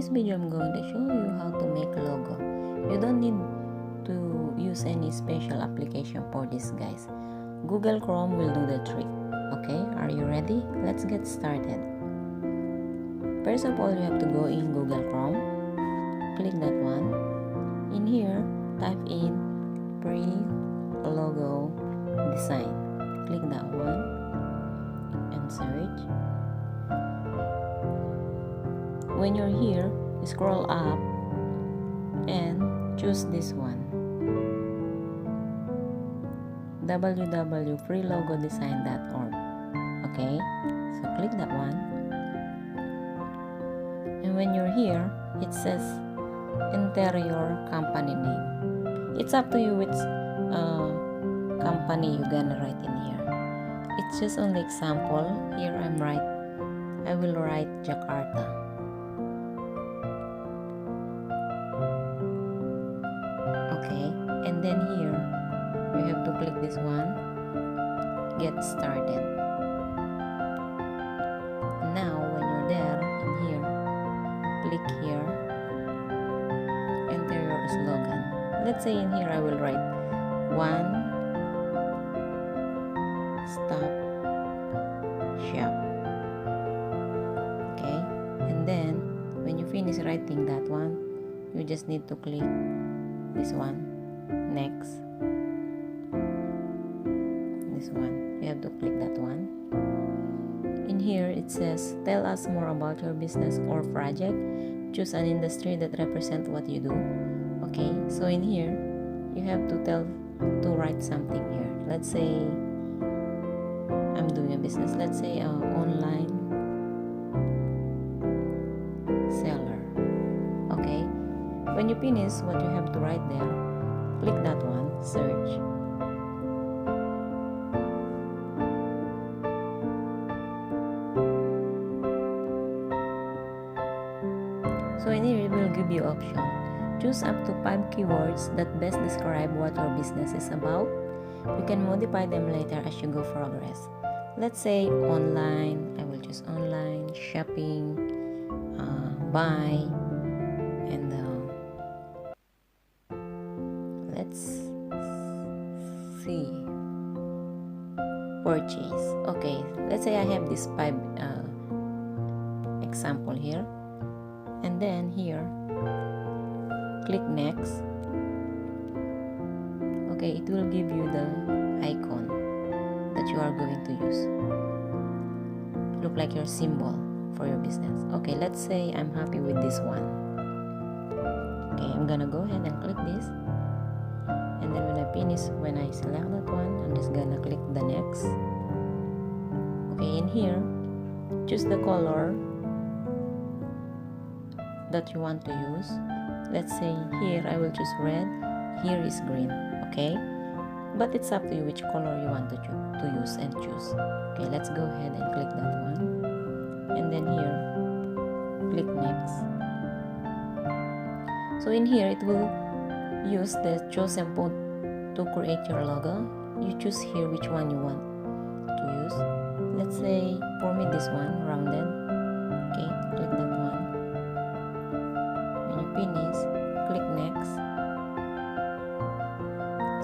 this video, I'm going to show you how to make a logo. You don't need to use any special application for this, guys. Google Chrome will do the trick. Okay, are you ready? Let's get started. First of all, you have to go in Google Chrome. Click that one. In here, type in free logo design. Click that one and search. When you're here, scroll up and choose this one, www.freelogodesign.org. Okay, so click that one, and when you're here, it says enter your company name. It's up to you which company you're gonna write in here. It's just only example. Here I will write Jakarta. Okay, and then here you have to click this one, get started. Now when you're there, in here, click here, enter your slogan. Let's say in here I will write one stop shop. Okay, and then when you finish writing that one, you just need to click this one, next. This one, you have to click that one. In here it says tell us more about your business or project. Choose an industry that represents what you do. Okay, so in here you have to write something here. Let's say I'm doing a business. Let's say online seller. Okay, when you finish what you have to write there, click that one, search. So in here it will give you option. Choose up to 5 keywords that best describe what your business is about. You can modify them later as you go progress. Let's say online, I will choose online, shopping, buy, and let's see, purchase. Okay, let's say I have this 5 example here, and then here click next. Okay, it will give you the icon that you are going to use. Look like your symbol for your business. Okay, let's say I'm happy with this one. Okay, I'm gonna go ahead and click this, and then when I select that one, I'm just gonna click the next. Okay, in here choose the color that you want to use. Let's say here I will choose red, here is green. Okay, but it's up to you which color you want to use and choose. Okay, let's go ahead and click that one, and then here click next. So in here it will use the chosen font to create your logo. You choose here which one you want to use. Let's say for me this one, rounded. Okay, click that one. When you finish, click next.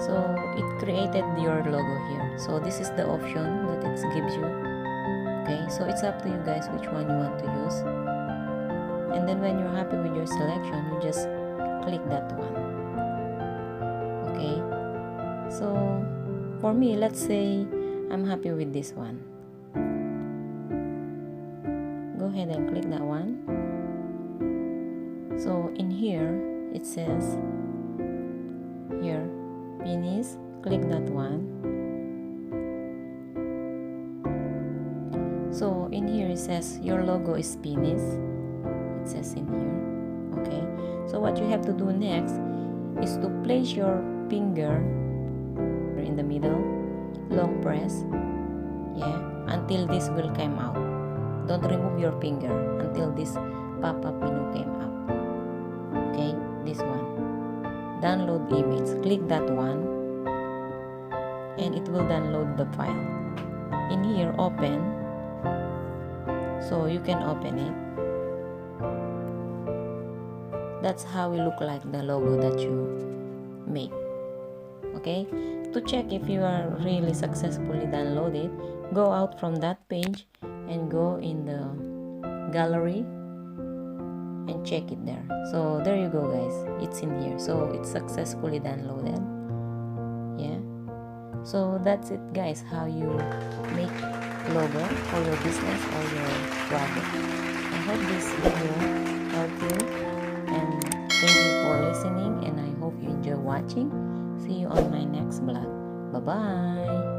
So it created your logo here. So this is the option that it gives you. Okay, so it's up to you guys which one you want to use. And then when you're happy with your selection, you just click that one. Okay, so for me, let's say I'm happy with this one. Go ahead and click that one. So in here it says here finish, click that one. So in here it says your logo is finished. It says in here. Okay, so what you have to do next is to place your finger in the middle, long press, yeah, until this will come out. Don't remove your finger until this pop-up menu came out. Okay, this one, download image, click that one, and it will download the file. In here, open, so you can open it. That's how it look like, the logo that you make. Okay, to check if you are really successfully downloaded, go out from that page and go in the gallery and check it there. So there you go, guys, it's in here. So it's successfully downloaded. Yeah, so that's it, guys, how you make logo for your business or your product. I hope this video helped you, and thank you for listening, and I hope you enjoy watching. See you on my next vlog. Bye bye.